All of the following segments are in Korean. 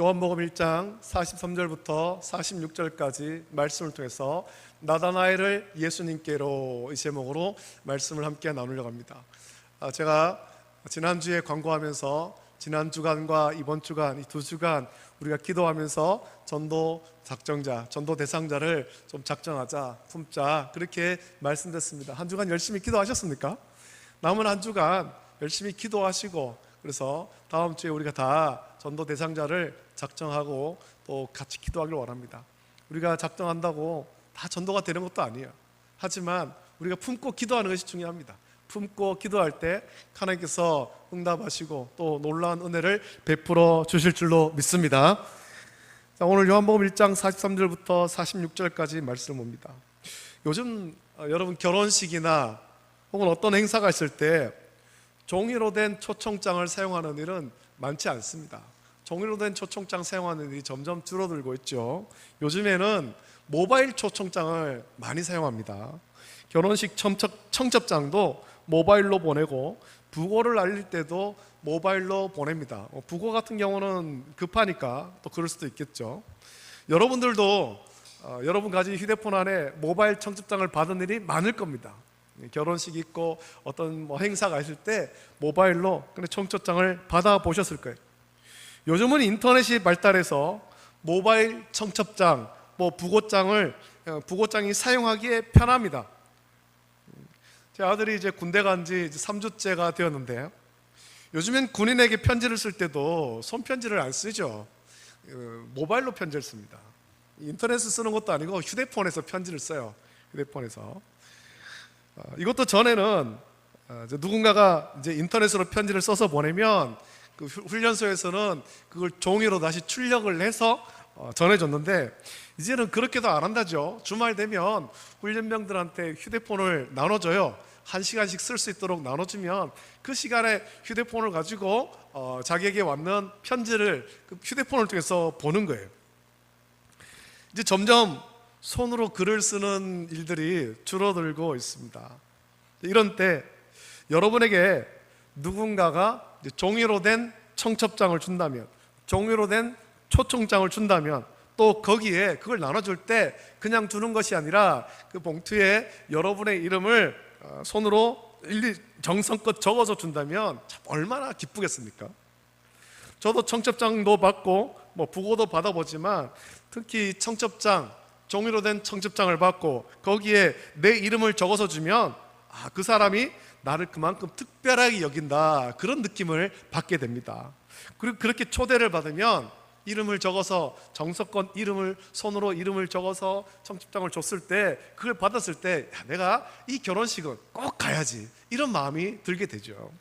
요한복음 1장 43절부터 46절까지 말씀을 통해서 나다나엘을 예수님께로 이 제목으로 말씀을 함께 나누려고 합니다. 제가 지난주에 광고하면서 지난 주간과 이번 주간 이 두 주간 우리가 기도하면서 전도 작정자, 전도 대상자를 좀 작정하자, 품자 그렇게 말씀드렸습니다. 한 주간 열심히 기도하셨습니까? 남은 한 주간 열심히 기도하시고 그래서 다음 주에 우리가 다 전도 대상자를 작정하고 또 같이 기도하기를 원합니다. 우리가 작정한다고 다 전도가 되는 것도 아니에요. 하지만 우리가 품고 기도하는 것이 중요합니다. 품고 기도할 때 하나님께서 응답하시고 또 놀라운 은혜를 베풀어 주실 줄로 믿습니다. 자, 오늘 요한복음 1장 43절부터 46절까지 말씀을 봅니다. 요즘 여러분 결혼식이나 혹은 어떤 행사가 있을 때 종이로 된 초청장을 사용하는 일은 많지 않습니다. 종이로 된 초청장 사용하는 일이 점점 줄어들고 있죠. 요즘에는 모바일 초청장을 많이 사용합니다. 결혼식 청첩장도 모바일로 보내고 부고를 알릴 때도 모바일로 보냅니다. 부고 같은 경우는 급하니까 또 그럴 수도 있겠죠. 여러분들도 여러분 가진 휴대폰 안에 모바일 청첩장을 받은 일이 많을 겁니다. 결혼식 있고 어떤 행사가 있을 때 모바일로 청첩장을 받아보셨을 거예요. 요즘은 인터넷이 발달해서 모바일 청첩장, 부고장이 사용하기에 편합니다. 제 아들이 이제 군대 간 지 3주째가 되었는데 요즘엔 군인에게 편지를 쓸 때도 손편지를 안 쓰죠. 모바일로 편지를 씁니다. 인터넷을 쓰는 것도 아니고 휴대폰에서 편지를 써요. 휴대폰에서. 이것도 전에는 누군가가 이제 인터넷으로 편지를 써서 보내면 그 훈련소에서는 그걸 종이로 다시 출력을 해서 전해줬는데 이제는 그렇게도 안 한다죠. 주말 되면 훈련병들한테 휴대폰을 나눠줘요. 1시간씩 쓸 수 있도록 나눠주면 그 시간에 휴대폰을 가지고 자기에게 왔는 편지를 그 휴대폰을 통해서 보는 거예요. 이제 점점 손으로 글을 쓰는 일들이 줄어들고 있습니다. 이런 때 여러분에게 누군가가 종이로 된 청첩장을 준다면, 종이로 된 초청장을 준다면 또 거기에 그걸 나눠줄 때 그냥 주는 것이 아니라 그 봉투에 여러분의 이름을 손으로 정성껏 적어서 준다면 참 얼마나 기쁘겠습니까? 저도 청첩장도 받고 부고도 받아보지만 특히 종이로 된 청첩장을 받고 거기에 내 이름을 적어서 주면 그 사람이 나를 그만큼 특별하게 여긴다 그런 느낌을 받게 됩니다. 그리고 그렇게 초대를 받으면 이름을 적어서 정성껏 손으로 이름을 적어서 청첩장을 줬을 때 그걸 받았을 때 내가 이 결혼식은 꼭 가야지 이런 마음이 들게 되죠.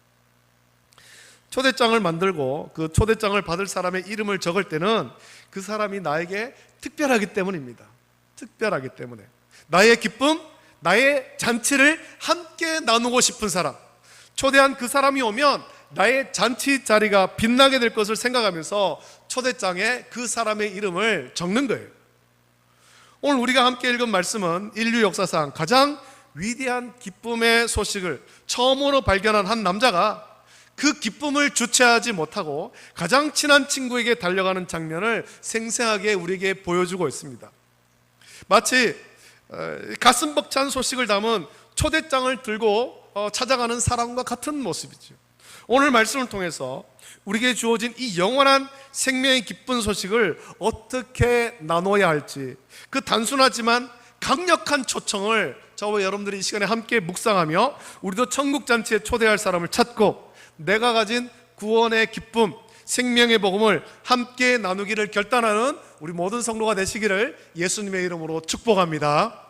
초대장을 만들고 그 초대장을 받을 사람의 이름을 적을 때는 그 사람이 나에게 특별하기 때문입니다. 특별하기 때문에 나의 기쁨, 나의 잔치를 함께 나누고 싶은 사람, 초대한 그 사람이 오면 나의 잔치 자리가 빛나게 될 것을 생각하면서 초대장에 그 사람의 이름을 적는 거예요. 오늘 우리가 함께 읽은 말씀은 인류 역사상 가장 위대한 기쁨의 소식을 처음으로 발견한 한 남자가 그 기쁨을 주체하지 못하고 가장 친한 친구에게 달려가는 장면을 생생하게 우리에게 보여주고 있습니다. 마치 가슴 벅찬 소식을 담은 초대장을 들고 찾아가는 사람과 같은 모습이죠. 오늘 말씀을 통해서 우리에게 주어진 이 영원한 생명의 기쁜 소식을 어떻게 나눠야 할지 그 단순하지만 강력한 초청을 저와 여러분들이 이 시간에 함께 묵상하며 우리도 천국잔치에 초대할 사람을 찾고 내가 가진 구원의 기쁨, 생명의 복음을 함께 나누기를 결단하는 우리 모든 성도가 되시기를 예수님의 이름으로 축복합니다.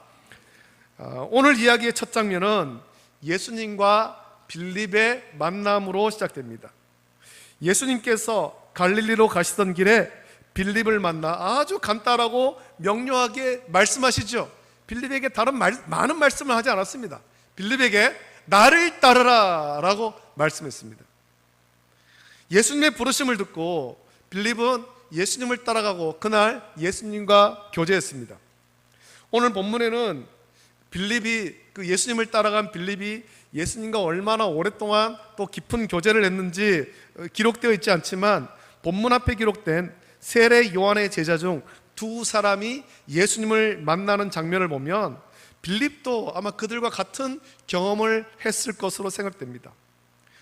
오늘 이야기의 첫 장면은 예수님과 빌립의 만남으로 시작됩니다. 예수님께서 갈릴리로 가시던 길에 빌립을 만나 아주 간단하고 명료하게 말씀하시죠. 빌립에게 다른 많은 말씀을 하지 않았습니다. 빌립에게 나를 따르라 라고 말씀했습니다. 예수님의 부르심을 듣고 빌립은 예수님을 따라가고 그날 예수님과 교제했습니다. 오늘 본문에는 예수님을 따라간 빌립이 예수님과 얼마나 오랫동안 또 깊은 교제를 했는지 기록되어 있지 않지만 본문 앞에 기록된 세례 요한의 제자 중 두 사람이 예수님을 만나는 장면을 보면 빌립도 아마 그들과 같은 경험을 했을 것으로 생각됩니다.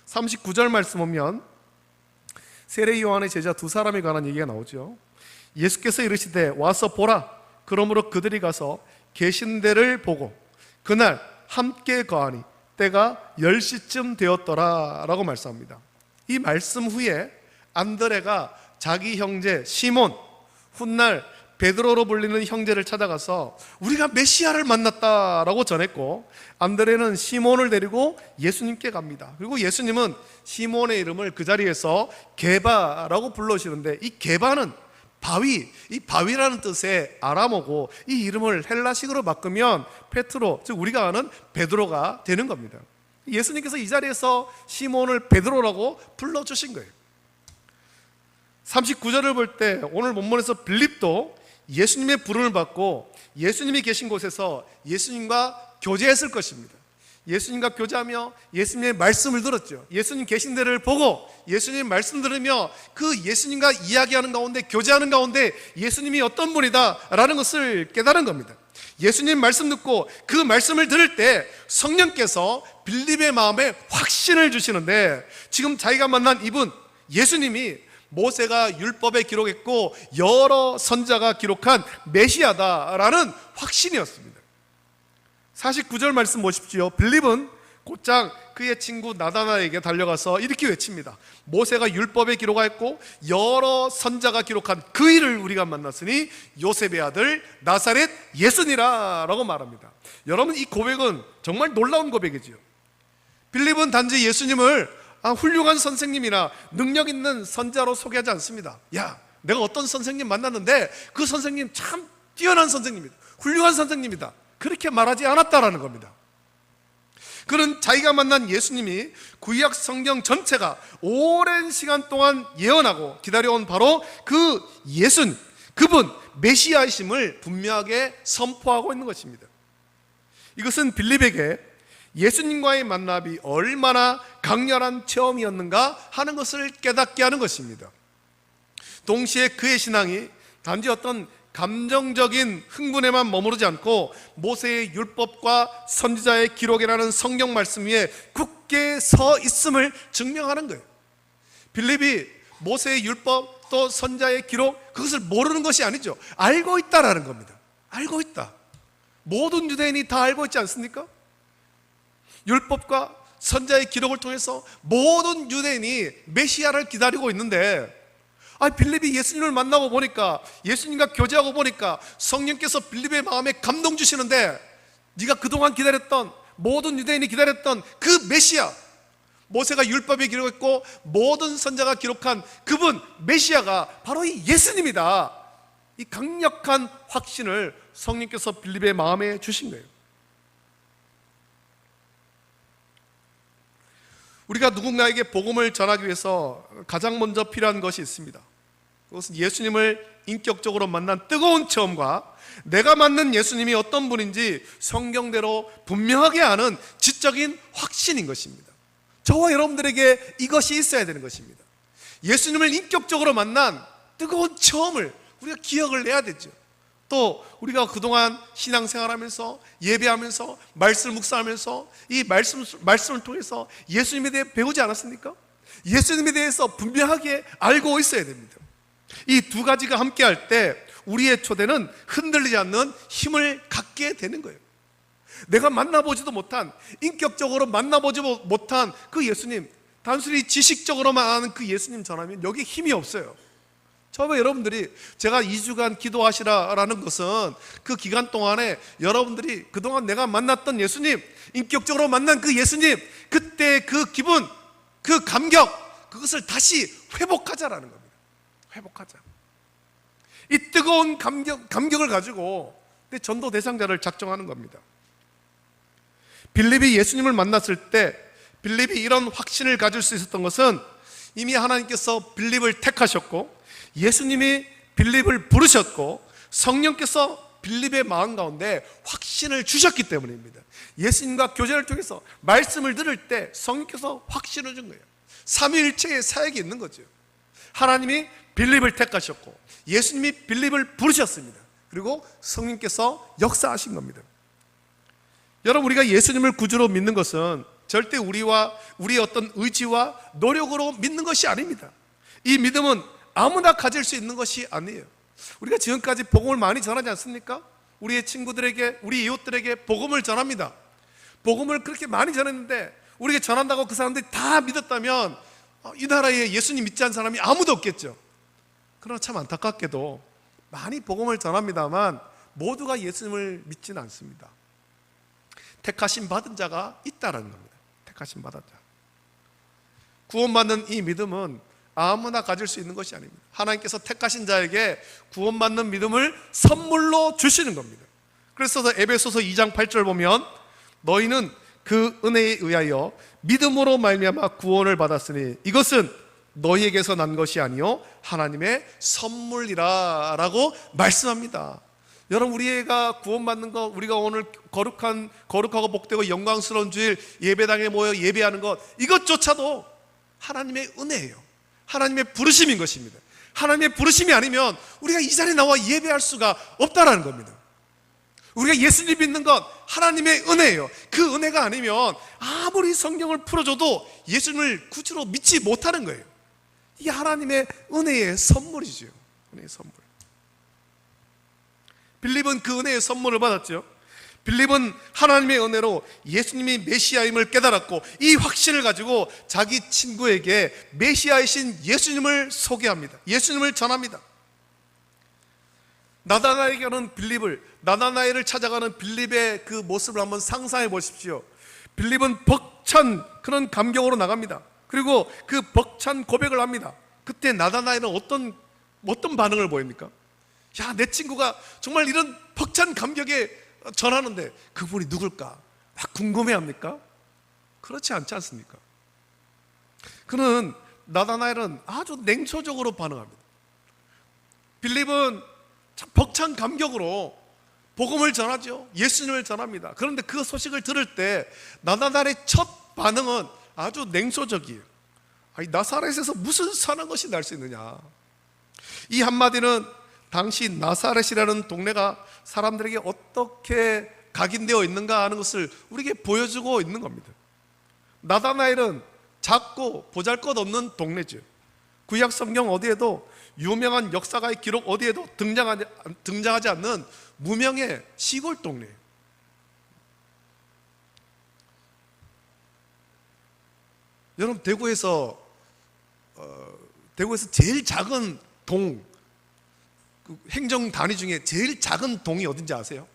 39절 말씀 보면 세례 요한의 제자 두 사람에 관한 얘기가 나오죠. 예수께서 이르시되 와서 보라. 그러므로 그들이 가서 계신 데를 보고 그날 함께 거하니 때가 10시쯤 되었더라 라고 말씀합니다. 이 말씀 후에 안드레가 자기 형제 시몬, 훗날 베드로로 불리는 형제를 찾아가서 우리가 메시아를 만났다라고 전했고, 안드레는 시몬을 데리고 예수님께 갑니다. 그리고 예수님은 시몬의 이름을 그 자리에서 게바라고 불러주시는데, 이 게바는 바위, 이 바위라는 뜻의 아람어고, 이 이름을 헬라식으로 바꾸면 페트로, 즉 우리가 아는 베드로가 되는 겁니다. 예수님께서 이 자리에서 시몬을 베드로라고 불러주신 거예요. 39절을 볼 때 오늘 본문에서 빌립도 예수님의 부름을 받고 예수님이 계신 곳에서 예수님과 교제했을 것입니다. 예수님과 교제하며 예수님의 말씀을 들었죠. 예수님 계신 데를 보고 예수님 말씀 들으며 그 예수님과 이야기하는 가운데, 교제하는 가운데 예수님이 어떤 분이다라는 것을 깨달은 겁니다. 예수님 말씀 듣고 그 말씀을 들을 때 성령께서 빌립의 마음에 확신을 주시는데, 지금 자기가 만난 이분 예수님이 모세가 율법에 기록했고 여러 선자가 기록한 메시아다라는 확신이었습니다. 49절 말씀 보십시오. 빌립은 곧장 그의 친구 나다나에게 달려가서 이렇게 외칩니다. 모세가 율법에 기록하였고 여러 선자가 기록한 그 일을 우리가 만났으니 요셉의 아들 나사렛 예수니라 라고 말합니다. 여러분, 이 고백은 정말 놀라운 고백이지요. 빌립은 단지 예수님을 훌륭한 선생님이나 능력 있는 선자로 소개하지 않습니다. 야, 내가 어떤 선생님 만났는데 그 선생님 참 뛰어난 선생님이다, 훌륭한 선생님이다, 그렇게 말하지 않았다라는 겁니다. 그는 자기가 만난 예수님이 구약 성경 전체가 오랜 시간 동안 예언하고 기다려온 바로 그 예수님, 그분 메시아이심을 분명하게 선포하고 있는 것입니다. 이것은 빌립에게 예수님과의 만남이 얼마나 강렬한 체험이었는가 하는 것을 깨닫게 하는 것입니다. 동시에 그의 신앙이 단지 어떤 감정적인 흥분에만 머무르지 않고 모세의 율법과 선지자의 기록이라는 성경 말씀 위에 굳게 서 있음을 증명하는 거예요. 빌립이 모세의 율법 또 선지자의 기록, 그것을 모르는 것이 아니죠. 알고 있다라는 겁니다. 알고 있다. 모든 유대인이 다 알고 있지 않습니까? 율법과 선지자의 기록을 통해서 모든 유대인이 메시아를 기다리고 있는데, 빌립이 예수님을 만나고 보니까, 예수님과 교제하고 보니까 성령께서 빌립의 마음에 감동 주시는데, 네가 그동안 기다렸던, 모든 유대인이 기다렸던 그 메시아, 모세가 율법에 기록했고 모든 선지자가 기록한 그분 메시아가 바로 이 예수님이다. 이 강력한 확신을 성령께서 빌립의 마음에 주신 거예요. 우리가 누군가에게 복음을 전하기 위해서 가장 먼저 필요한 것이 있습니다. 그것은 예수님을 인격적으로 만난 뜨거운 체험과 내가 만난 예수님이 어떤 분인지 성경대로 분명하게 아는 지적인 확신인 것입니다. 저와 여러분들에게 이것이 있어야 되는 것입니다. 예수님을 인격적으로 만난 뜨거운 체험을 우리가 기억을 내야 되죠. 또 우리가 그동안 신앙생활하면서 예배하면서 말씀을 묵상하면서 이 말씀을 통해서 예수님에 대해 배우지 않았습니까? 예수님에 대해서 분명하게 알고 있어야 됩니다. 이 두 가지가 함께 할 때 우리의 초대는 흔들리지 않는 힘을 갖게 되는 거예요. 내가 만나보지도 못한, 인격적으로 만나보지 못한 그 예수님, 단순히 지식적으로만 아는 그 예수님 전하면 여기 힘이 없어요. 저와 여러분들이, 제가 2주간 기도하시라라는 것은 그 기간 동안에 여러분들이 그동안 내가 만났던 예수님, 인격적으로 만난 그 예수님, 그때 그 기분, 그 감격, 그것을 다시 회복하자라는 겁니다. 회복하자. 이 뜨거운 감격을 가지고 내 전도 대상자를 작정하는 겁니다. 빌립이 예수님을 만났을 때 빌립이 이런 확신을 가질 수 있었던 것은 이미 하나님께서 빌립을 택하셨고 예수님이 빌립을 부르셨고 성령께서 빌립의 마음 가운데 확신을 주셨기 때문입니다. 예수님과 교제를 통해서 말씀을 들을 때 성령께서 확신을 준 거예요. 삼위일체의 사역이 있는 거죠. 하나님이 빌립을 택하셨고 예수님이 빌립을 부르셨습니다. 그리고 성령께서 역사하신 겁니다. 여러분, 우리가 예수님을 구주로 믿는 것은 절대 우리의 어떤 의지와 노력으로 믿는 것이 아닙니다. 이 믿음은 아무나 가질 수 있는 것이 아니에요. 우리가 지금까지 복음을 많이 전하지 않습니까? 우리의 친구들에게, 우리 이웃들에게 복음을 전합니다. 복음을 그렇게 많이 전했는데 우리에게 전한다고 그 사람들이 다 믿었다면 이 나라에 예수님 믿지 않은 사람이 아무도 없겠죠. 그러나 참 안타깝게도 많이 복음을 전합니다만 모두가 예수님을 믿지는 않습니다. 택하심 받은 자가 있다는 겁니다. 택하심 받은 자. 구원받는 이 믿음은 아무나 가질 수 있는 것이 아닙니다. 하나님께서 택하신 자에게 구원받는 믿음을 선물로 주시는 겁니다. 그래서 에베소서 2장 8절 보면 너희는 그 은혜에 의하여 믿음으로 말미암아 구원을 받았으니 이것은 너희에게서 난 것이 아니요 하나님의 선물이라 라고 말씀합니다. 여러분, 우리가 구원받는 것, 우리가 오늘 거룩하고 복되고 영광스러운 주일 예배당에 모여 예배하는 것, 이것조차도 하나님의 은혜예요. 하나님의 부르심인 것입니다. 하나님의 부르심이 아니면 우리가 이 자리에 나와 예배할 수가 없다라는 겁니다. 우리가 예수님 믿는 것 하나님의 은혜예요. 그 은혜가 아니면 아무리 성경을 풀어줘도 예수님을 구주로 믿지 못하는 거예요. 이게 하나님의 은혜의 선물이죠. 은혜의 선물. 빌립은 그 은혜의 선물을 받았죠. 빌립은 하나님의 은혜로 예수님이 메시아임을 깨달았고 이 확신을 가지고 자기 친구에게 메시아이신 예수님을 소개합니다. 예수님을 전합니다. 나다나엘을 찾아가는 빌립의 그 모습을 한번 상상해 보십시오. 빌립은 벅찬 그런 감격으로 나갑니다. 그리고 그 벅찬 고백을 합니다. 그때 나다나엘은 어떤 반응을 보입니까? 야, 내 친구가 정말 이런 벅찬 감격에 전하는데 그분이 누굴까? 막 궁금해합니까? 그렇지 않지 않습니까? 나다나엘은 아주 냉소적으로 반응합니다. 빌립은 벅찬 감격으로 복음을 전하죠. 예수님을 전합니다. 그런데 그 소식을 들을 때 나다나엘의 첫 반응은 아주 냉소적이에요. 아니, 나사렛에서 무슨 선한 것이 날 수 있느냐. 이 한마디는 당시 나사렛이라는 동네가 사람들에게 어떻게 각인되어 있는가 하는 것을 우리에게 보여주고 있는 겁니다. 나다나엘은 작고 보잘것없는 동네죠. 구약 성경 어디에도 유명한 역사가의 기록 어디에도 등장하지 않는 무명의 시골 동네예요. 여러분, 대구에서 제일 작은 행정 단위 중에 제일 작은 동이 어딘지 아세요?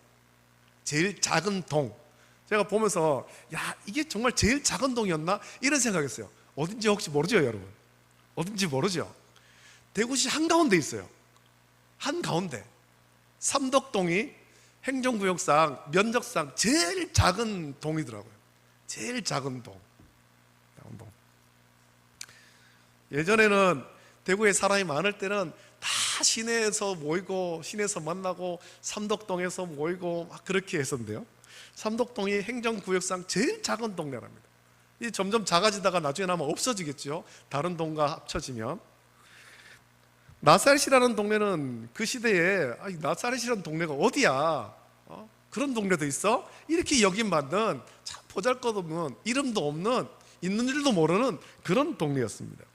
제일 작은 동. 제가 보면서 이게 정말 제일 작은 동이었나? 이런 생각했어요. 어딘지 혹시 모르죠, 여러분? 어딘지 모르죠? 대구시 한가운데 있어요. 한가운데. 삼덕동이 행정구역상, 면적상 제일 작은 동이더라고요. 제일 작은 동. 예전에는 대구에 사람이 많을 때는 다 시내에서 모이고 시내에서 만나고 삼덕동에서 모이고 막 그렇게 했었는데요. 삼덕동이 행정구역상 제일 작은 동네랍니다. 이 점점 작아지다가 나중에 아마 없어지겠죠. 다른 동과 합쳐지면. 나사렛이라는 동네는 그 시대에 나사렛이라는 동네가 어디야? 그런 동네도 있어? 이렇게 여김받는 참 보잘것없는, 이름도 없는, 있는 줄도 모르는 그런 동네였습니다.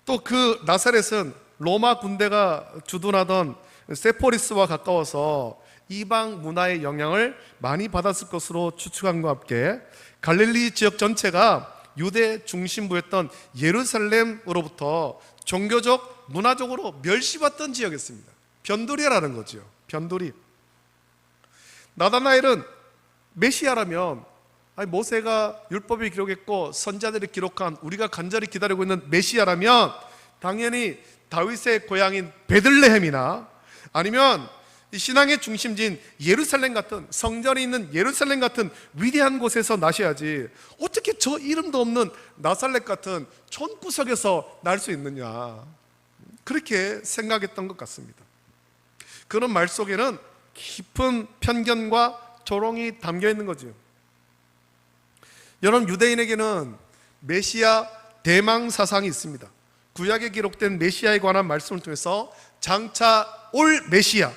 또 그 나사렛은 로마 군대가 주둔하던 세포리스와 가까워서 이방 문화의 영향을 많이 받았을 것으로 추측함과 함께 갈릴리 지역 전체가 유대 중심부였던 예루살렘으로부터 종교적, 문화적으로 멸시받던 지역이었습니다. 변두리라는 거죠. 변두리. 나다나엘은 메시아라면 모세가 율법을 기록했고 선자들이 기록한 우리가 간절히 기다리고 있는 메시아라면 당연히 다윗의 고향인 베들레헴이나 아니면 신앙의 중심지인 예루살렘 같은, 성전이 있는 예루살렘 같은 위대한 곳에서 나셔야지 어떻게 저 이름도 없는 나사렛 같은 촌구석에서 날 수 있느냐, 그렇게 생각했던 것 같습니다. 그런 말 속에는 깊은 편견과 조롱이 담겨 있는 거죠. 여러분, 유대인에게는 메시아 대망 사상이 있습니다. 구약에 기록된 메시아에 관한 말씀을 통해서 장차 올 메시아,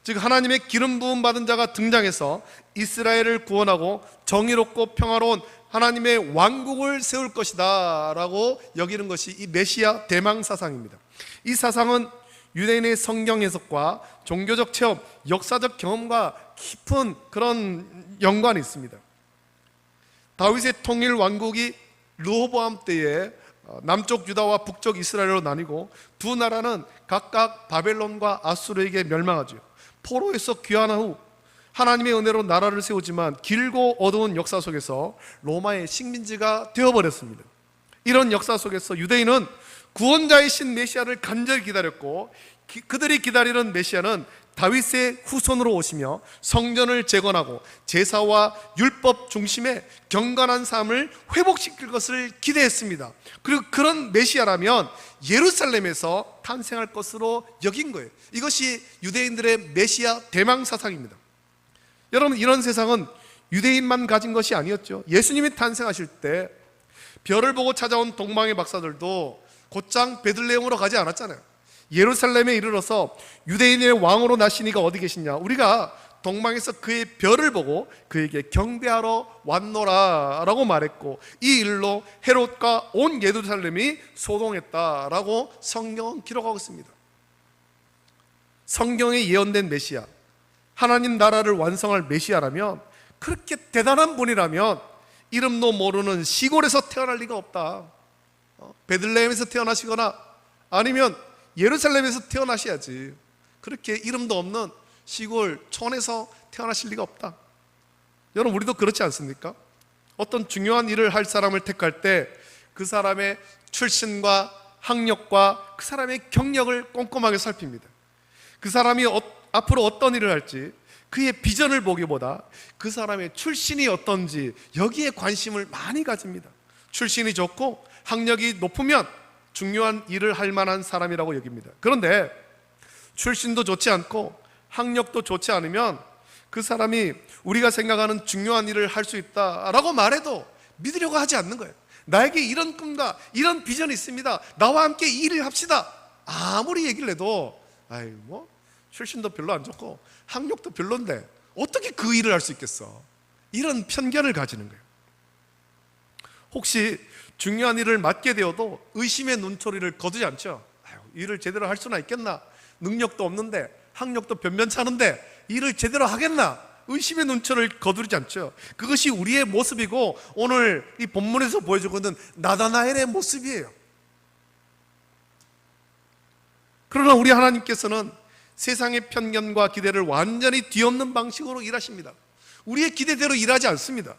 즉 하나님의 기름 부음 받은 자가 등장해서 이스라엘을 구원하고 정의롭고 평화로운 하나님의 왕국을 세울 것이다 라고 여기는 것이 이 메시아 대망 사상입니다. 이 사상은 유대인의 성경 해석과 종교적 체험, 역사적 경험과 깊은 그런 연관이 있습니다. 다윗의 통일 왕국이 르호보암 때에 남쪽 유다와 북쪽 이스라엘로 나뉘고 두 나라는 각각 바벨론과 아수르에게 멸망하죠. 포로에서 귀환한 후 하나님의 은혜로 나라를 세우지만 길고 어두운 역사 속에서 로마의 식민지가 되어버렸습니다. 이런 역사 속에서 유대인은 구원자이신 메시아를 간절히 기다렸고 그들이 기다리는 메시아는 다윗의 후손으로 오시며 성전을 재건하고 제사와 율법 중심의 경건한 삶을 회복시킬 것을 기대했습니다. 그리고 그런 메시아라면 예루살렘에서 탄생할 것으로 여긴 거예요. 이것이 유대인들의 메시아 대망 사상입니다. 여러분, 이런 세상은 유대인만 가진 것이 아니었죠. 예수님이 탄생하실 때 별을 보고 찾아온 동방의 박사들도 곧장 베들레헴으로 가지 않았잖아요. 예루살렘에 이르러서 유대인의 왕으로 나시니가 어디 계시냐, 우리가 동방에서 그의 별을 보고 그에게 경배하러 왔노라 라고 말했고, 이 일로 헤롯과 온 예루살렘이 소동했다라고 성경은 기록하고 있습니다. 성경에 예언된 메시아, 하나님 나라를 완성할 메시아라면, 그렇게 대단한 분이라면 이름도 모르는 시골에서 태어날 리가 없다. 베들레헴에서 태어나시거나 아니면 예루살렘에서 태어나셔야지, 그렇게 이름도 없는 시골 촌에서 태어나실 리가 없다. 여러분, 우리도 그렇지 않습니까? 어떤 중요한 일을 할 사람을 택할 때 그 사람의 출신과 학력과 그 사람의 경력을 꼼꼼하게 살핍니다. 그 사람이 앞으로 어떤 일을 할지 그의 비전을 보기보다 그 사람의 출신이 어떤지 여기에 관심을 많이 가집니다. 출신이 좋고 학력이 높으면 중요한 일을 할 만한 사람이라고 여깁니다. 그런데 출신도 좋지 않고 학력도 좋지 않으면 그 사람이 우리가 생각하는 중요한 일을 할 수 있다라고 말해도 믿으려고 하지 않는 거예요. 나에게 이런 꿈과 이런 비전이 있습니다, 나와 함께 이 일을 합시다, 아무리 얘기를 해도 출신도 별로 안 좋고 학력도 별론데 어떻게 그 일을 할 수 있겠어, 이런 편견을 가지는 거예요. 혹시 중요한 일을 맡게 되어도 의심의 눈초리를 거두지 않죠. 일을 제대로 할 수나 있겠나, 능력도 없는데 학력도 변변찮은데 일을 제대로 하겠나, 의심의 눈초리를 거두지 않죠. 그것이 우리의 모습이고 오늘 이 본문에서 보여주고 있는 나다나엘의 모습이에요. 그러나 우리 하나님께서는 세상의 편견과 기대를 완전히 뒤엎는 방식으로 일하십니다. 우리의 기대대로 일하지 않습니다.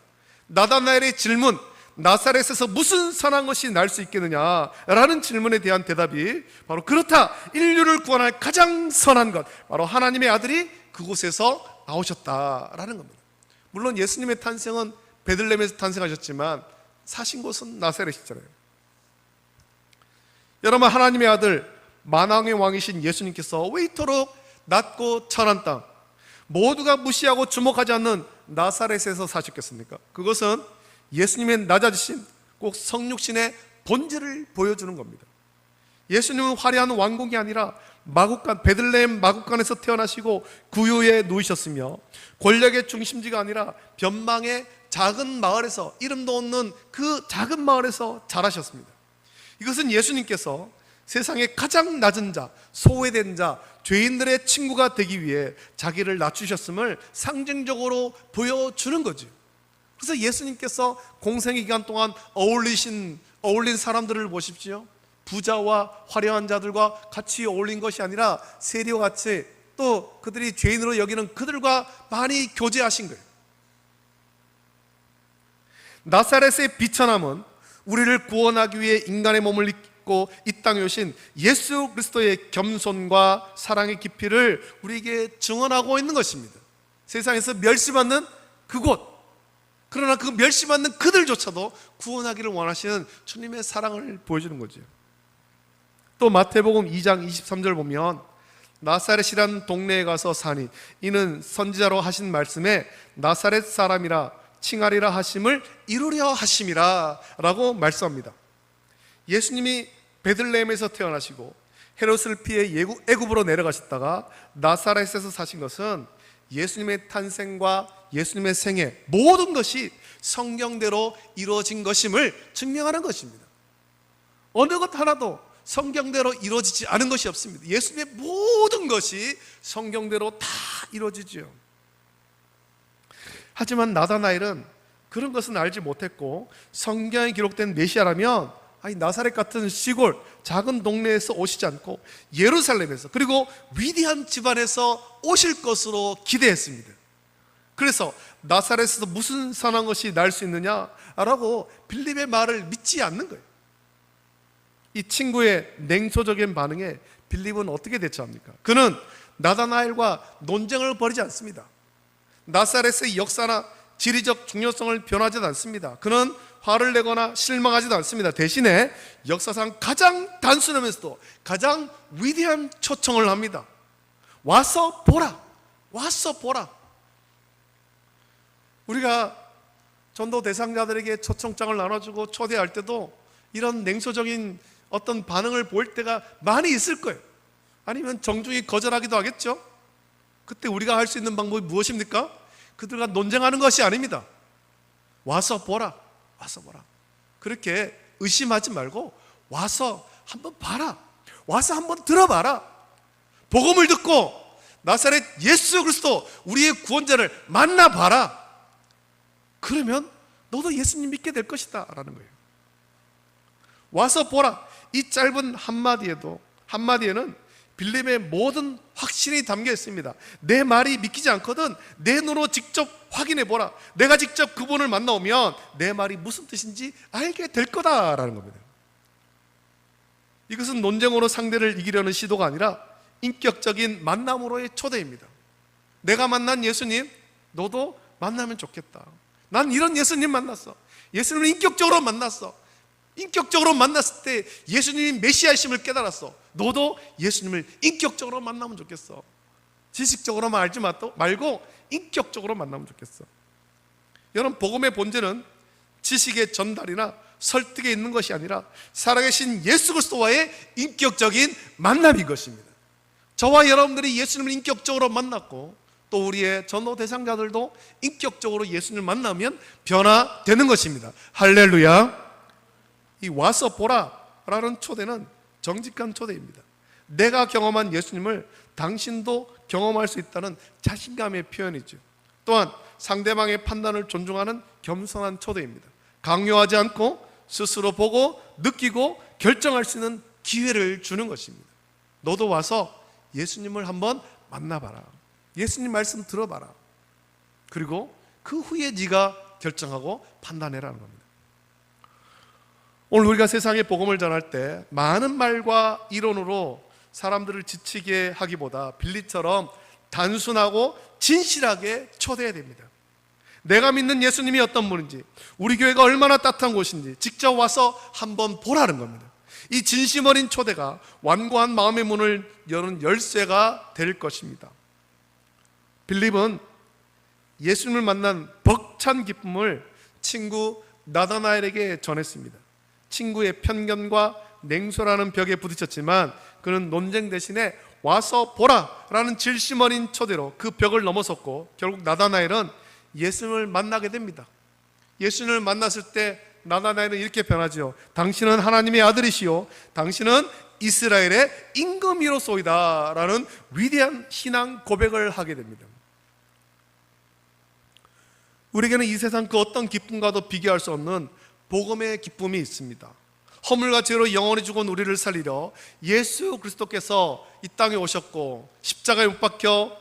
나다나엘의 질문, 나사렛에서 무슨 선한 것이 날 수 있겠느냐라는 질문에 대한 대답이 바로 그렇다, 인류를 구원할 가장 선한 것, 바로 하나님의 아들이 그곳에서 나오셨다라는 겁니다. 물론 예수님의 탄생은 베들레헴에서 탄생하셨지만 사신 곳은 나사렛이잖아요. 여러분, 하나님의 아들 만왕의 왕이신 예수님께서 왜 이토록 낮고 천한 땅, 모두가 무시하고 주목하지 않는 나사렛에서 사셨겠습니까? 그것은 예수님의 낮아지신 꼭 성육신의 본질을 보여주는 겁니다. 예수님은 화려한 왕궁이 아니라 마국간, 베들레헴 마국간에서 태어나시고 구유에 누이셨으며, 권력의 중심지가 아니라 변방의 작은 마을에서, 이름도 없는 그 작은 마을에서 자라셨습니다. 이것은 예수님께서 세상의 가장 낮은 자, 소외된 자, 죄인들의 친구가 되기 위해 자기를 낮추셨음을 상징적으로 보여주는 거죠. 그래서 예수님께서 공생의 기간 동안 어울린 사람들을 보십시오. 부자와 화려한 자들과 같이 어울린 것이 아니라 세리와 같이, 또 그들이 죄인으로 여기는 그들과 많이 교제하신 거예요. 나사렛의 비천함은 우리를 구원하기 위해 인간의 몸을 입고 이 땅에 오신 예수 그리스도의 겸손과 사랑의 깊이를 우리에게 증언하고 있는 것입니다. 세상에서 멸시받는 그곳, 그러나 그 멸시받는 그들조차도 구원하기를 원하시는 주님의 사랑을 보여주는 거죠. 또 마태복음 2장 23절 보면, 나사렛이라는 동네에 가서 사니 이는 선지자로 하신 말씀에 나사렛 사람이라 칭하리라 하심을 이루려 하심이라 라고 말씀합니다. 예수님이 베들레헴에서 태어나시고 헤롯을 피해 애굽으로 내려가셨다가 나사렛에서 사신 것은 예수님의 탄생과 예수님의 생애 모든 것이 성경대로 이루어진 것임을 증명하는 것입니다. 어느 것 하나도 성경대로 이루어지지 않은 것이 없습니다. 예수님의 모든 것이 성경대로 다 이루어지죠. 하지만 나다나엘은 그런 것은 알지 못했고, 성경에 기록된 메시아라면 나사렛 같은 시골 작은 동네에서 오시지 않고 예루살렘에서, 그리고 위대한 집안에서 오실 것으로 기대했습니다. 그래서 나사렛에서 무슨 선한 것이 날 수 있느냐라고 빌립의 말을 믿지 않는 거예요. 이 친구의 냉소적인 반응에 빌립은 어떻게 대처합니까? 그는 나다나엘과 논쟁을 벌이지 않습니다. 나사렛의 역사나 지리적 중요성을 변하지도 않습니다. 그는 화를 내거나 실망하지도 않습니다. 대신에 역사상 가장 단순하면서도 가장 위대한 초청을 합니다. 와서 보라, 와서 보라. 우리가 전도 대상자들에게 초청장을 나눠주고 초대할 때도 이런 냉소적인 어떤 반응을 보일 때가 많이 있을 거예요. 아니면 정중히 거절하기도 하겠죠. 그때 우리가 할 수 있는 방법이 무엇입니까? 그들과 논쟁하는 것이 아닙니다. 와서 보라, 와서 보라. 그렇게 의심하지 말고 와서 한번 봐라, 와서 한번 들어봐라. 복음을 듣고 나사렛 예수 그리스도 우리의 구원자를 만나봐라. 그러면 너도 예수님 믿게 될 것이다 라는 거예요. 와서 보라. 이 짧은 한마디에는 빌립의 모든 확신이 담겨 있습니다. 내 말이 믿기지 않거든 내 눈으로 직접 확인해 보라. 내가 직접 그분을 만나오면 내 말이 무슨 뜻인지 알게 될 거다라는 겁니다. 이것은 논쟁으로 상대를 이기려는 시도가 아니라 인격적인 만남으로의 초대입니다. 내가 만난 예수님 너도 만나면 좋겠다. 난 이런 예수님 만났어. 예수님을 인격적으로 만났어. 인격적으로 만났을 때 예수님이 메시아이심을 깨달았어. 너도 예수님을 인격적으로 만나면 좋겠어. 지식적으로만 알지 말고 인격적으로 만나면 좋겠어. 여러분, 복음의 본질은 지식의 전달이나 설득에 있는 것이 아니라 살아계신 예수 그리스도와의 인격적인 만남인 것입니다. 저와 여러분들이 예수님을 인격적으로 만났고 또 우리의 전도 대상자들도 인격적으로 예수님을 만나면 변화되는 것입니다. 할렐루야. 이 와서 보라 라는 초대는 정직한 초대입니다. 내가 경험한 예수님을 당신도 경험할 수 있다는 자신감의 표현이죠. 또한 상대방의 판단을 존중하는 겸손한 초대입니다. 강요하지 않고 스스로 보고 느끼고 결정할 수 있는 기회를 주는 것입니다. 너도 와서 예수님을 한번 만나봐라. 예수님 말씀 들어봐라. 그리고 그 후에 네가 결정하고 판단해라는 겁니다. 오늘 우리가 세상에 복음을 전할 때 많은 말과 이론으로 사람들을 지치게 하기보다 빌립처럼 단순하고 진실하게 초대해야 됩니다. 내가 믿는 예수님이 어떤 분인지, 우리 교회가 얼마나 따뜻한 곳인지 직접 와서 한번 보라는 겁니다. 이 진심 어린 초대가 완고한 마음의 문을 여는 열쇠가 될 것입니다. 빌립은 예수님을 만난 벅찬 기쁨을 친구 나다나엘에게 전했습니다. 친구의 편견과 냉소라는 벽에 부딪혔지만 그는 논쟁 대신에 와서 보라 라는 질심 어린 초대로 그 벽을 넘어섰고 결국 나다나엘은 예수님을 만나게 됩니다. 예수님을 만났을 때 나다나엘은 이렇게 변하죠. 당신은 하나님의 아들이시요 당신은 이스라엘의 임금이로소이다 라는 위대한 신앙 고백을 하게 됩니다. 우리에게는 이 세상 그 어떤 기쁨과도 비교할 수 없는 복음의 기쁨이 있습니다. 허물과 죄로 영원히 죽은 우리를 살리려 예수 그리스도께서 이 땅에 오셨고 십자가에 못 박혀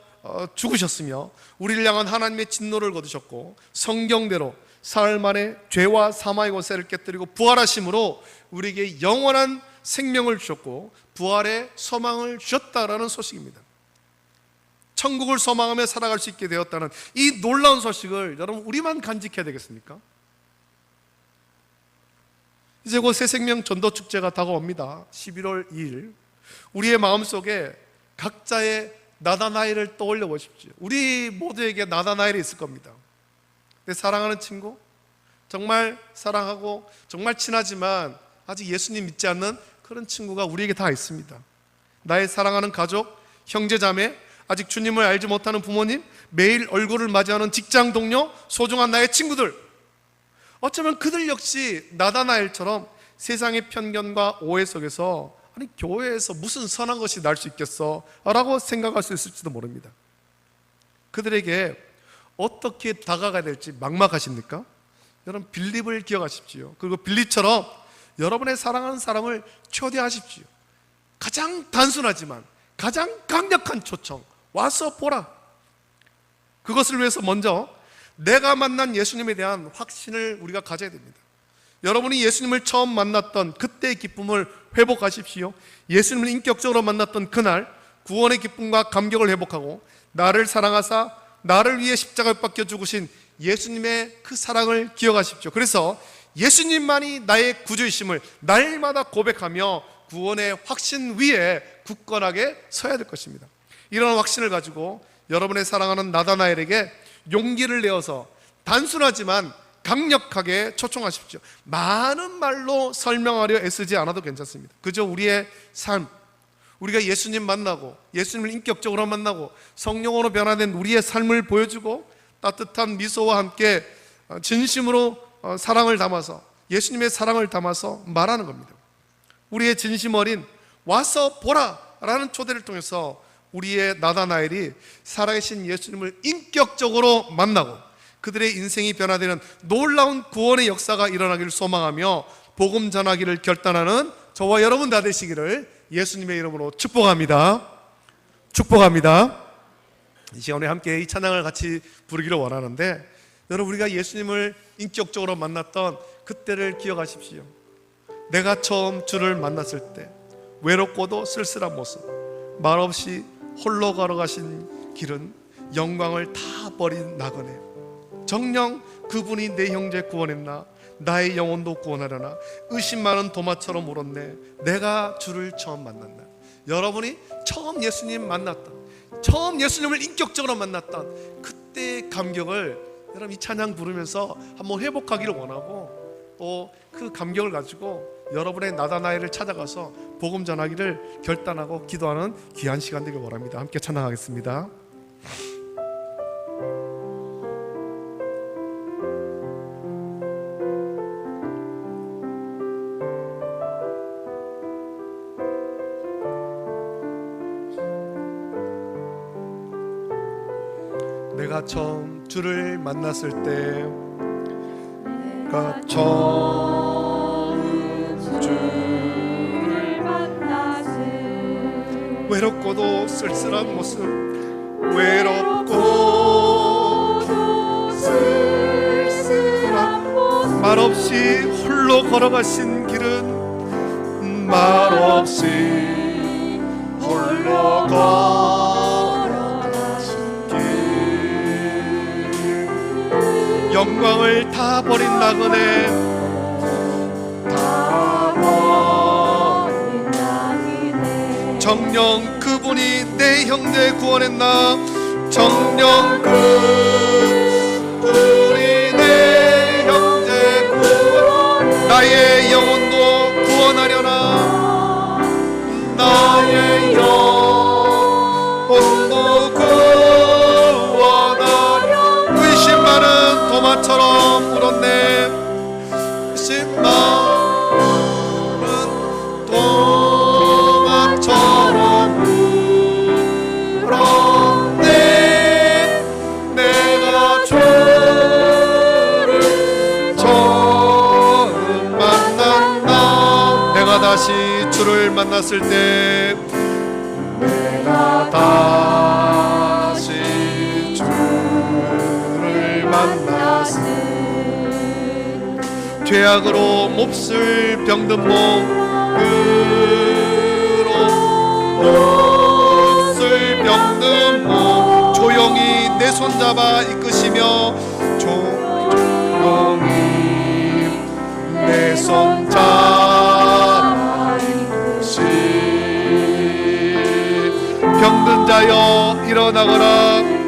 죽으셨으며 우리를 향한 하나님의 진노를 거두셨고 성경대로 사흘 만에 죄와 사망의 권세를 깨뜨리고 부활하심으로 우리에게 영원한 생명을 주셨고 부활의 소망을 주셨다라는 소식입니다. 천국을 소망하며 살아갈 수 있게 되었다는 이 놀라운 소식을 여러분 우리만 간직해야 되겠습니까? 이제 곧 새생명 전도축제가 다가옵니다. 11월 2일 우리의 마음속에 각자의 나다나엘을 떠올려 보십시오. 우리 모두에게 나다나엘이 있을 겁니다. 내 사랑하는 친구, 정말 사랑하고 정말 친하지만 아직 예수님 믿지 않는 그런 친구가 우리에게 다 있습니다. 나의 사랑하는 가족, 형제자매, 아직 주님을 알지 못하는 부모님, 매일 얼굴을 맞이하는 직장 동료, 소중한 나의 친구들, 어쩌면 그들 역시 나다나엘처럼 세상의 편견과 오해 속에서 아니 교회에서 무슨 선한 것이 날 수 있겠어 라고 생각할 수 있을지도 모릅니다. 그들에게 어떻게 다가가야 될지 막막하십니까? 여러분, 빌립을 기억하십시오. 그리고 빌립처럼 여러분의 사랑하는 사람을 초대하십시오. 가장 단순하지만 가장 강력한 초청, 와서 보라. 그것을 위해서 먼저 내가 만난 예수님에 대한 확신을 우리가 가져야 됩니다. 여러분이 예수님을 처음 만났던 그때의 기쁨을 회복하십시오. 예수님을 인격적으로 만났던 그날 구원의 기쁨과 감격을 회복하고 나를 사랑하사 나를 위해 십자가에 박혀 죽으신 예수님의 그 사랑을 기억하십시오. 그래서 예수님만이 나의 구주이심을 날마다 고백하며 구원의 확신 위에 굳건하게 서야 될 것입니다. 이런 확신을 가지고 여러분의 사랑하는 나다나엘에게 용기를 내어서 단순하지만 강력하게 초청하십시오. 많은 말로 설명하려 애쓰지 않아도 괜찮습니다. 그저 우리의 삶, 우리가 예수님 만나고 예수님을 인격적으로 만나고 성령으로 변화된 우리의 삶을 보여주고 따뜻한 미소와 함께 진심으로 사랑을 담아서 예수님의 사랑을 담아서 말하는 겁니다. 우리의 진심 어린 와서 보라 라는 초대를 통해서 우리의 나다나엘이 살아계신 예수님을 인격적으로 만나고 그들의 인생이 변화되는 놀라운 구원의 역사가 일어나기를 소망하며 복음 전하기를 결단하는 저와 여러분 다 되시기를 예수님의 이름으로 축복합니다. 축복합니다. 이 시간에 함께 이 찬양을 같이 부르기를 원하는데, 여러분, 우리가 예수님을 인격적으로 만났던 그때를 기억하십시오. 내가 처음 주를 만났을 때 외롭고도 쓸쓸한 모습, 말없이 홀로 걸어가신 길은 영광을 다 버린 나그네, 정녕 그분이 내 형제 구원했나 나의 영혼도 구원하려나 의심 많은 도마처럼 울었네 내가 주를 처음 만났나. 여러분이 처음 예수님 만났던, 처음 예수님을 인격적으로 만났던 그때의 감격을 여러분 이 찬양 부르면서 한번 회복하기를 원하고, 또 그 감격을 가지고 여러분의 나다나엘을 찾아가서 복음 전하기를 결단하고 기도하는 귀한 시간 되길 원합니다. 함께 찬양하겠습니다. 내가 처음 주를 만났을 때, 내가 처음 주를 만났을, 외롭고도 쓸쓸한 모습, 외롭고도 쓸쓸한 모습, 말없이 홀로 걸어가신 길은, 말없이 홀로 영광을 다 버린 나그네, 다 버린 나그네, 정녕 그분이 내 형제 구원했나, 정녕 그분이 내 형제 구원, 나의 영혼도 구원하려나, 나의 영혼도 구원하려, 의심 많은 도마처럼 울었네, 의심 많은 도마처럼 울었네, 내가 주를 처음 만났나. 내가 다시 주를 만났을 때, 내가 다시 주를 만났을 때, 죄악으로 몹쓸 병든 몸으로 몹쓸 병든 몸, 조용히 내 손잡아 이끄시며, 조용히 내 손잡아 이끄시, 병든 자여 일어나거라,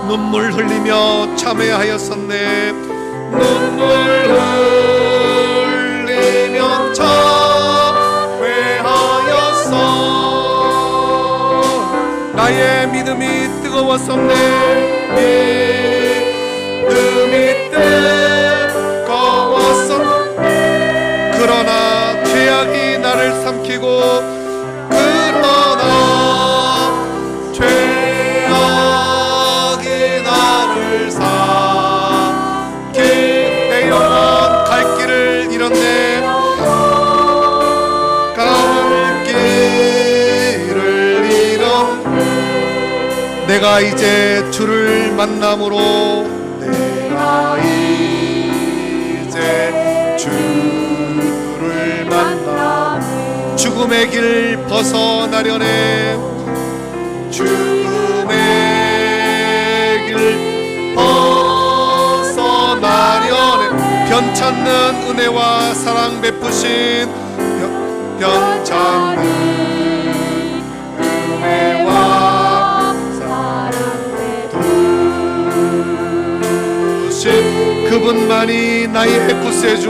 눈물 흘리며 참회하였었네, 나의 믿음이 뜨거웠었네. 믿음이 뜨거웠었네. 그러나 죄악이 나를 삼키고, 그러나 죄악이 나를 삼키, 내 영혼 갈 길을 잃었네. 갈 길을 잃었네. 내가 이제 주를 만남으로, 내가 이제 주를 만나 죽음의 길 벗어나려네. 죽음의 길 벗어나려네. 변찮는 은혜와 사랑 베푸신, 변찮는 은혜와 사랑 베푸신 그분만이 나의 구세주,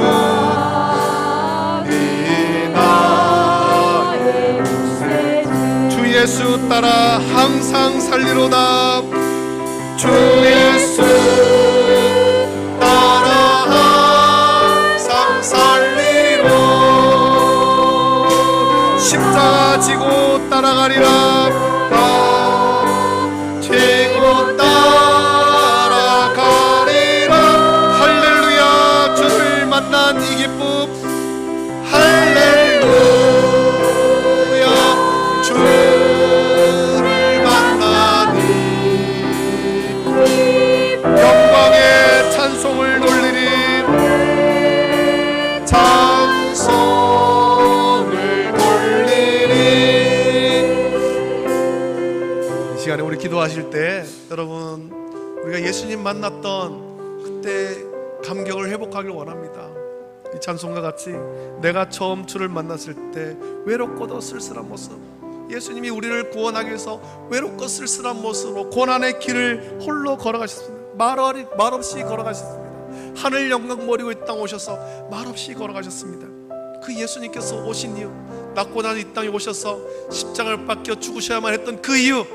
나의 구세주. 주 예수 따라 항상 살리로다. 주 예수 따라 항상 살리로. 십자가 지고 따라가리라. 지고 따라가리라. 할렐루야. 주를 만난 이 기쁨, 할렐루야. 주를 만나니 영광의 찬송을 돌리리. 찬송을 돌리리. 이 시간에 우리 기도하실 때 여러분, 우리가 예수님 만났던 그때 감격을 회복하길 원합니다. 이 찬송과 같이 내가 처음 주를 만났을 때 외롭고도 쓸쓸한 모습, 예수님이 우리를 구원하기 위해서 외롭고 쓸쓸한 모습으로 고난의 길을 홀로 걸어가셨습니다. 말없이 걸어가셨습니다. 하늘 영광 버리고 이 땅 오셔서 말없이 걸어가셨습니다. 그 예수님께서 오신 이유, 낙고난 이 땅에 오셔서 십자가를 박혀 죽으셔야만 했던 그 이유,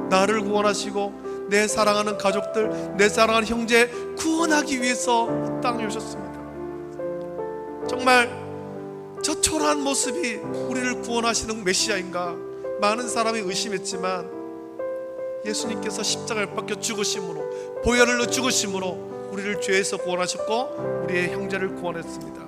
나를 구원하시고 내 사랑하는 가족들, 내 사랑하는 형제 구원하기 위해서 이 땅에 오셨습니다. 정말 저 초라한 모습이 우리를 구원하시는 메시아인가? 많은 사람이 의심했지만 예수님께서 십자가를 박혀 죽으심으로, 보혈로 죽으심으로 우리를 죄에서 구원하셨고 우리의 형제를 구원했습니다.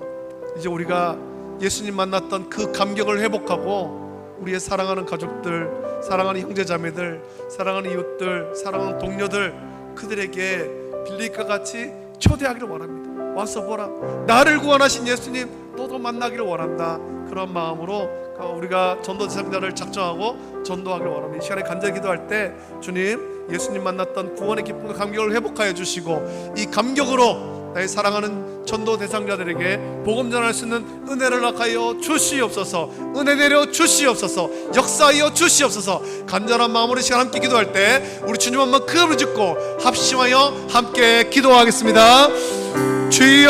이제 우리가 예수님 만났던 그 감격을 회복하고 우리의 사랑하는 가족들, 사랑하는 형제자매들, 사랑하는 이웃들, 사랑하는 동료들, 그들에게 빌립과 같이 초대하기를 원합니다. 와서 보라, 나를 구원하신 예수님 너도 만나기를 원한다. 그런 마음으로 우리가 전도 대상자를 작정하고 전도하기를 원합니다. 이 시간에 간절히 기도할 때 주님, 예수님 만났던 구원의 기쁨과 감격을 회복하여 주시고 이 감격으로 나의 사랑하는 전도 대상자들에게 복음 전할 수 있는 은혜를 허락하여 주시옵소서. 은혜 내려 주시옵소서. 역사하여 주시옵소서. 간절한 마음으로 이 시간 함께 기도할 때 우리 주님 한번 그 이름을 짓고 합심하여 함께 기도하겠습니다. 주여,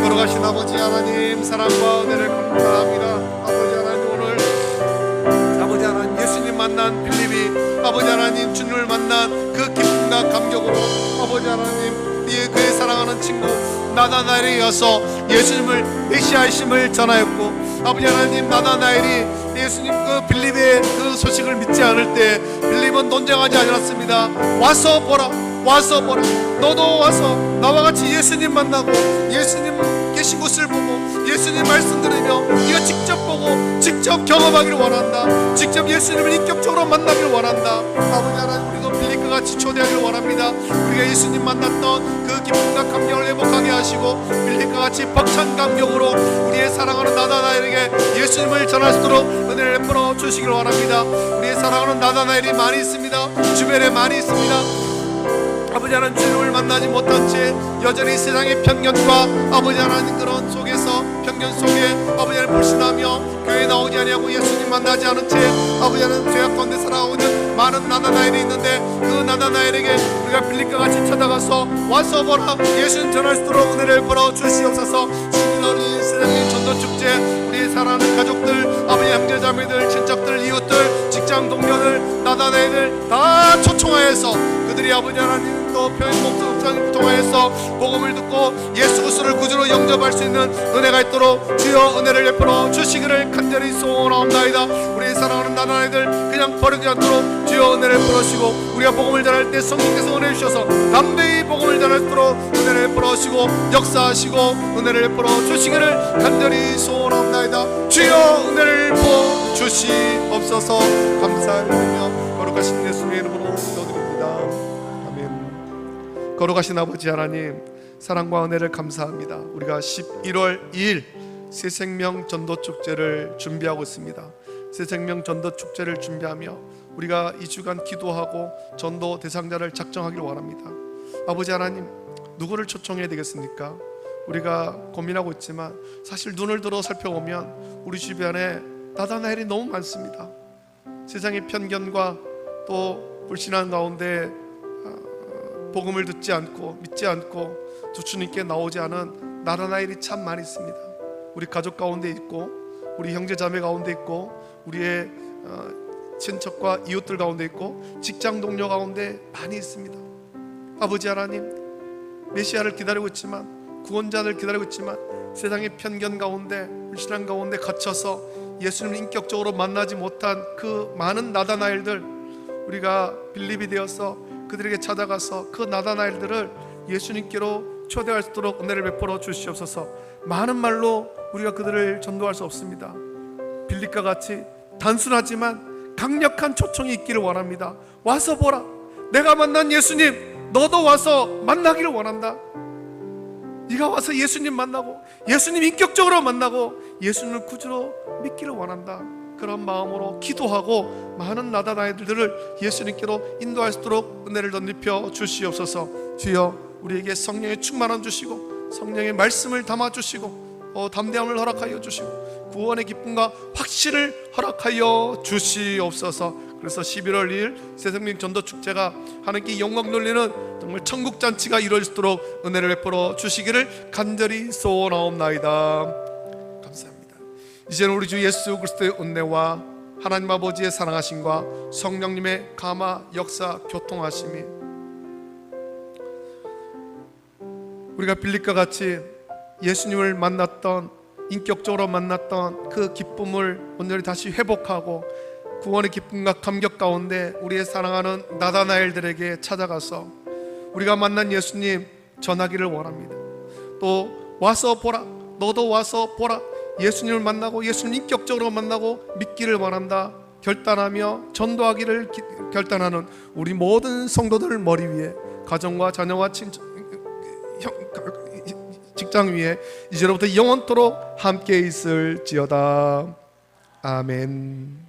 걸어가신 아버지 하나님, 사랑과 은혜를 감사합니다. 아버지 하나님, 오늘 아버지 하나님 예수님 만난 빌립이 아버지 하나님 주님을 만난 그 기쁨과 감격으로 아버지 하나님 그의 사랑하는 친구 나다나엘에 이어서 예수님을 메시아이심을 전하였고, 아버지 하나님 나다나엘이 예수님 그 빌립의 그 소식을 믿지 않을 때 빌립은 논쟁하지 않았습니다. 와서 보라, 와서 보라. 너도 와서 나와 같이 예수님 만나고 예수님 계신 곳을 보고 예수님 말씀 들으며 네가 직접 보고 직접 경험하기를 원한다. 직접 예수님을 인격적으로 만나기를 원한다. 아버지 하나님, 우리도 빌립과 같이 초대하기를 원합니다. 우리가 예수님 만났던 그 기쁨과 감격을 회복하게 하시고 빌립과 같이 벅찬 감격으로 우리의 사랑하는 나다나엘에게 예수님을 전할 수 있도록 은혜를 베풀어 주시기를 원합니다. 우리의 사랑하는 나다나엘이 많이 있습니다. 주변에 많이 있습니다. 아버지 하나님, 주님을 만나지 못한 채 여전히 세상의 편견과 아버지 하나님 그런 속에서 편견 속에 아버지 하나님 불신하며 교회에 나오지 아니하고 예수님 만나지 않은 채 아버지 하나님 죄악 가운데 살아가고 있는 많은 나다나엘이 있는데, 그 나다나엘에게 우리가 빌립과 같이 찾아가서 와서 보라, 예수님 전할 수 있도록 은혜를 베풀어 주시옵소서. 신년이 세상의 전도축제, 우리의 사랑하는 가족들, 아버지 형제자매들, 친척들, 이웃들 직접 직장 동료들, 나다나이들 다 초청하여서 그들이 아버지 하나님 또 표현 목적을 통하여서 복음을 듣고 예수 그리스도를 구주로 영접할 수 있는 은혜가 있도록 주여 은혜를 베풀어 주시기를 간절히 소원하옵나이다. 우리 사랑하는 나다나이들 그냥 버리지 않도록 주여 은혜를 베풀어주시고, 우리가 복음을 전할 때 성령께서 은혜 주셔서 담대히 복음을 전할 수 있도록 은혜를 베풀어주시고 역사하시고 은혜를 베풀어 주시기를 간절히 소원하옵나이다. 주여 은혜를 부어 주시옵소서. 감사드리며 거룩하신 예수님의 이름으로 기도드립니다. 아멘. 거룩하신 아버지 하나님, 사랑과 은혜를 감사합니다. 우리가 11월 2일 새생명 전도축제를 준비하고 있습니다. 새생명 전도축제를 준비하며 우리가 2주간 기도하고 전도 대상자를 작정하기를 원합니다. 아버지 하나님, 누구를 초청해야 되겠습니까? 우리가 고민하고 있지만 사실 눈을 들어 살펴보면 우리 주변에 나다나엘이 너무 많습니다. 세상의 편견과 또 불신한 가운데 복음을 듣지 않고 믿지 않고 주님께 나오지 않은 나다나엘이 참 많이 있습니다. 우리 가족 가운데 있고 우리 형제 자매 가운데 있고 우리의 친척과 이웃들 가운데 있고 직장 동료 가운데 많이 있습니다. 아버지 하나님, 메시아를 기다리고 있지만, 구원자를 기다리고 있지만 세상의 편견 가운데 불신앙 가운데 갇혀서 예수님을 인격적으로 만나지 못한 그 많은 나다나엘들, 우리가 빌립이 되어서 그들에게 찾아가서 그 나다나엘들을 예수님께로 초대할 수 있도록 은혜를 베풀어 주시옵소서. 많은 말로 우리가 그들을 전도할 수 없습니다. 빌립과 같이 단순하지만 강력한 초청이 있기를 원합니다. 와서 보라, 내가 만난 예수님, 너도 와서 만나기를 원한다. 네가 와서 예수님 만나고 예수님 인격적으로 만나고 예수님을 구주로 믿기를 원한다. 그런 마음으로 기도하고 많은 나다나엘들을 예수님께로 인도할 수 있도록 은혜를 덧입혀 주시옵소서. 주여, 우리에게 성령의 충만함 주시고 성령의 말씀을 담아주시고 담대함을 허락하여 주시고 구원의 기쁨과 확신을 허락하여 주시옵소서. 그래서 11월 2일 새생명 전도축제가 하나님께 영광 돌리는 정말 천국잔치가 이루어지도록 은혜를 베풀어 주시기를 간절히 소원하옵나이다. 감사합니다. 이제는 우리 주 예수 그리스도의 은혜와 하나님 아버지의 사랑하심과 성령님의 감화 역사 교통하심이 우리가 빌립과 같이 예수님을 만났던, 인격적으로 만났던 그 기쁨을 온전히 다시 회복하고 구원의 기쁨과 감격 가운데 우리의 사랑하는 나다나엘들에게 찾아가서 우리가 만난 예수님 전하기를 원합니다. 또 와서 보라, 너도 와서 보라, 예수님을 만나고 예수님 인격적으로 만나고 믿기를 원한다 결단하며 전도하기를 결단하는 우리 모든 성도들 머리 위에, 가정과 자녀와 직장 위에 이제로부터 영원토록 함께 있을지어다. 아멘.